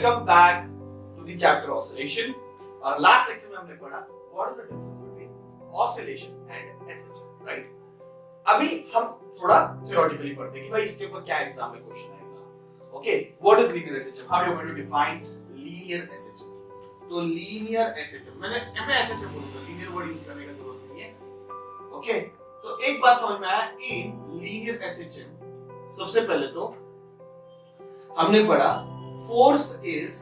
Welcome back to the chapter oscillation. और last lecture में हमने पढ़ा what is the difference between oscillation and SHM, right. अभी हम थोड़ा थ्योरेटिकली पढ़ते हैं कि भाई इसके ऊपर क्या एग्जाम में क्वेश्चन आएगा। Okay, what is linear SHM, how you are going to define linear SHM. तो लीनियर एसएचएम, मैं एसएचएम बोलूंगा, लीनियर वर्ड यूज करने की जरूरत नहीं है। ओके, तो एक बात समझ में आया, इन लीनियर एसएचएम सबसे पहले तो हमने पढ़ा force is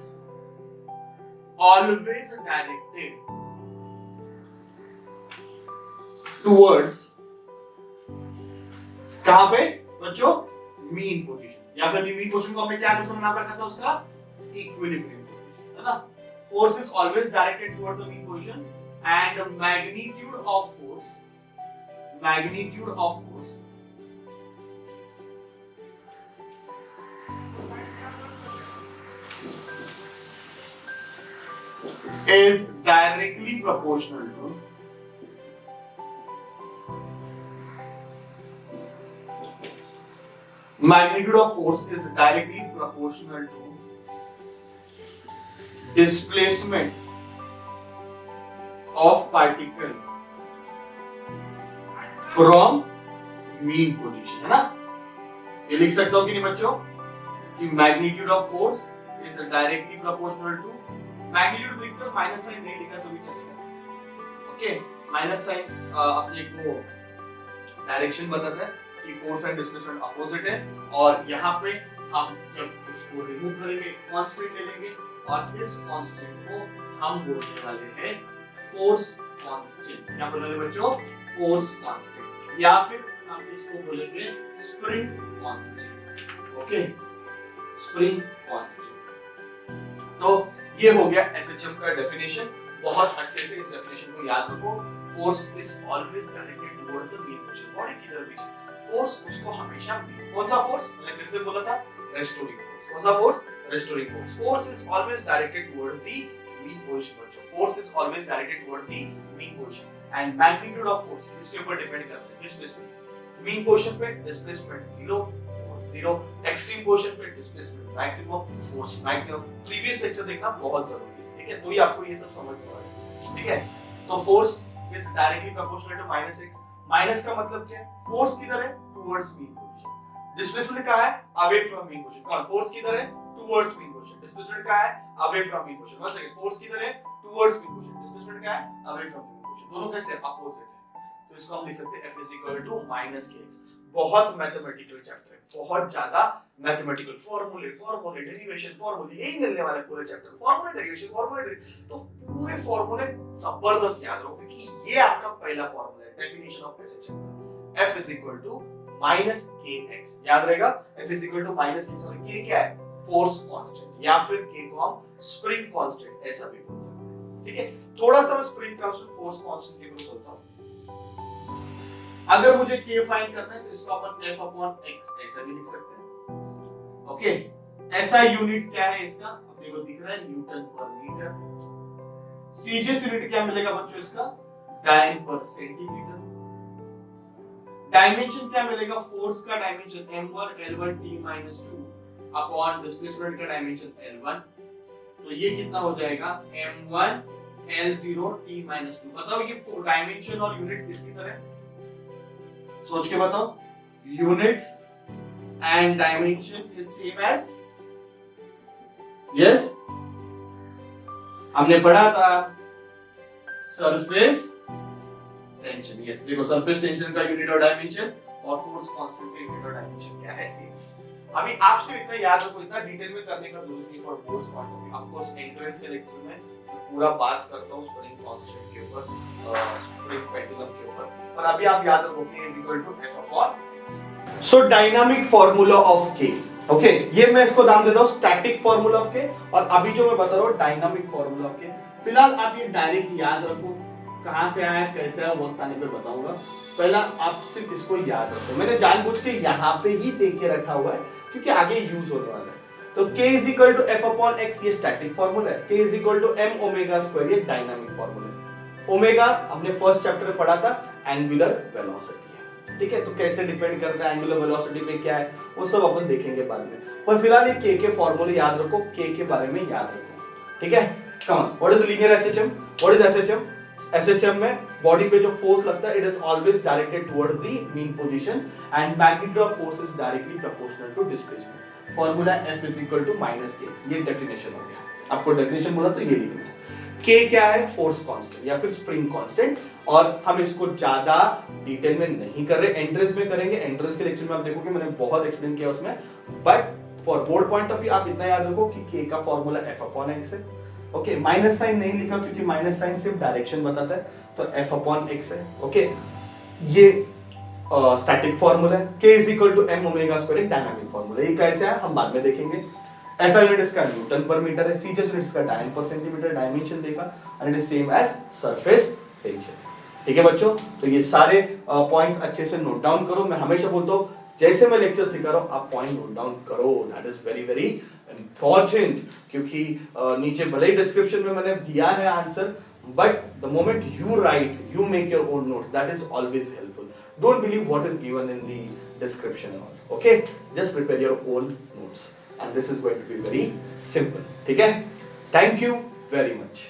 always directed towards, कहां पे बच्चों, मीन पोजीशन, या फिर मीन पोजीशन को हमने क्या नाम रखा था उसका, इक्विलिब्रियम पोजीशन, है ना। Force is always directed towards the mean position and the magnitude of force is directly proportional to magnitude of force is directly proportional to displacement of particle from mean position, है ना। ये लिख सकते हो कि नहीं बच्चों कि magnitude of force is directly proportional to, magnitude लिखते हो माइनस साइन नहीं लिखा तो भी चलेगा। ओके, माइनस साइन अपने को डायरेक्शन बताता है कि फोर्स एंड डिस्प्लेसमेंट अपोजिट है, और यहाँ पे हम जब उसको रिमूव करेंगे कांस्टेंट ले लेंगे, और इस कांस्टेंट को हम बोलने वाले हैं फोर्स कांस्टेंट। क्या बोलेंगे बच्चों, फोर्स कांस्टेंट, या फिर हम इसको बोलेंगे spring constant. Okay, spring constant. तो ये हो गया एसएचएम का डेफिनेशन। बहुत अच्छे से इस डेफिनेशन को याद रखो। Force is always directed towards the mean position, body किधर भी जाए फोर्स उसको हमेशा, कौन सा फोर्स, मैंने फिर से बोला था, रेस्टोरिंग फोर्स। कौन सा force, restoring force. Force is always directed towards the mean position बच्चों, force is always directed towards the mean position and magnitude of force इसके ऊपर डिपेंड करता है डिस्प्लेसमेंट। मीन पोजीशन पे डिस्प्लेसमेंट 0, जीरो, एक्सट्रीम पोजीशन पे displacement maximum, force maximum. Previous lecture देखना बहुत जरूरी है, ठीक है, तो ही आपको ये सब समझ में आएगा, ठीक है। तो force is directly proportional to -x। Minus का मतलब क्या है, फोर्स किधर है, टुवर्ड्स मीन पोजीशन। डिस्प्लेसमेंट कहां है, अवे फ्रॉम मीन पोजीशन। कौन, फोर्स किधर है, टुवर्ड्स मीन पोजीशन। डिस्प्लेसमेंट कहां है, away from mean position. One second, force किधर है, टुवर्ड्स मीन पोजीशन। डिस्प्लेसमेंट कहां है, अवे फ्रॉम मीन पोजीशन। दोनों कैसे अपोजिट है, तो इसको हम लिख सकते हैं F = -kx। बहुत मैथमेटिकल चैप्टर है, बहुत ज्यादा मैथमेटिकल, फॉर्मूले डेरिवेशन, फॉर्मूले यही मिलने वाले पूरे चैप्टर में, फॉर्मूले डेरिवेशन। तो पूरे फॉर्मूले जबरदस्त याद रखो, क्योंकि ये आपका पहला फॉर्मूला है डेफिनेशन ऑफ एसएचएम का। F = -kx याद रहेगा। F = k क्या है, फोर्स कांस्टेंट, या फिर k को हम स्प्रिंग कांस्टेंट ऐसा भी बोल सकते हैं, ठीक है। थोड़ा सा मैं स्प्रिंग कांस्टेंट, फोर्स कांस्टेंट के कुछ बोलता हूं। अगर मुझे k फाइंड करना है तो इसको अपन F/x ऐसा भी लिख सकते हैं। ओके, ऐसा यूनिट क्या है इसका, अपने को दिख रहा है न्यूटन पर मीटर। सीजीएस यूनिट क्या मिलेगा बच्चों इसका, डाइन पर सेंटीमीटर। डायमेंशन क्या मिलेगा, फोर्स का dimension m1 L1 T-2 upon displacement का डायमेंशन L1। तो ये कितना हो जाएगा, m1 L0 T-2। बताओ ये डायमेंशन और यूनिट किसकी तरह, सोच के बताओ। Units and dimension is same as, yes, हमने पढ़ा था सरफेस टेंशन। यस, देखो सरफेस टेंशन का यूनिट और डायमेंशन और फोर्स कांस्टेंट का यूनिट और डायमेंशन क्या है, सेम। अभी आपसे इतना याद रखो, इतना डिटेल में करने का जरूरत नहीं for boards point of view. Of course entrance के लेक्चर में पूरा बात करता हूं स्प्रिंग कांस्टेंट के ऊपर, स्प्रिंग पेंडुलम के ऊपर, और अभी आप याद रखो k = F/x। So dynamic formula of k, okay, ये मैं इसको नाम देता हूं स्टैटिक फार्मूला ऑफ k, और अभी जो मैं बता रहा हूं डायनामिक फार्मूला ऑफ k। फिलहाल आप ये डायरेक्ट याद रखो, कहां से आया कैसे आया वक्त आने पे बताऊंगा। पहला आप सिर्फ इसको याद रखो, मैंने जानबूझ के यहाँ पे ही देख के रखा हुआ है क्योंकि आगे यूज होने वाला है। तो k = F/x ये स्टैटिक फार्मूला है, k = m⍵², ये डायनामिक फार्मूला है। ओमेगा हमने फर्स्ट चैप्टर में पढ़ा था, एंगुलर वेलोसिटी है। ठीक है, तो कैसे डिपेंड करता है एंगुलर वेलोसिटी पे क्या है वो सब अपन देखेंगे बाद में, पर फिलहाल ये के फॉर्मूले याद रखो, के बारे में याद रखो, ठीक है। Come on, what is linear SHM, what is SHM? SHM में बॉडी पे जो फोर्स लगता है it is always directed towards the mean position and magnitude of force is directly proportional to displacement. Formula F is equal to minus k, ये definition हो गया। आपको definition बोला तो ये लिखना है। के क्या है? फोर्स कांस्टेंट या फिर स्प्रिंग कांस्टेंट, और हम इसको ज्यादा डिटेल में नहीं कर रहे, एंट्रेंस में करेंगे। एंट्रेंस के लेक्चर में आप देखोगे मैंने बहुत एक्सप्लेन किया उसमें, but for board point of view आप इतना याद रखो कि के का फॉर्मूला F अपॉन x है। ओके, माइनस साइन नहीं लिखा क्योंकि माइनस साइन सिर्फ डायरेक्शन बताता है, तो F अपॉन x है। ओके, ये स्टैटिक फॉर्मूला है। k is equal to m omega square, एक डायनामिक फॉर्मूला। ये कैसे है हम बाद में देखेंगे। ऐसा यूनिट इसका न्यूटन पर मीटर है, सीजीएस यूनिट इसका डायन पर सेंटीमीटर, डायमेंशन देखा, and it is same as surface tension. ठीक है बच्चों, तो ये सारे पॉइंट्स अच्छे से नोट डाउन करो। मैं हमेशा बोलता हूँ जैसे मैं लेक्चर सिखा रहा हूँ आप पॉइंट नोट डाउन करो, that is very very important, क्योंकि नीचे भले ही डिस्क्रिप्शन में मैंने दिया है answer, but the moment you right, you make your own notes, that is always helpful. Don't believe what is given in the description, okay, just prepare your own notes and this is going to be very simple. ठीक है, thank you very much.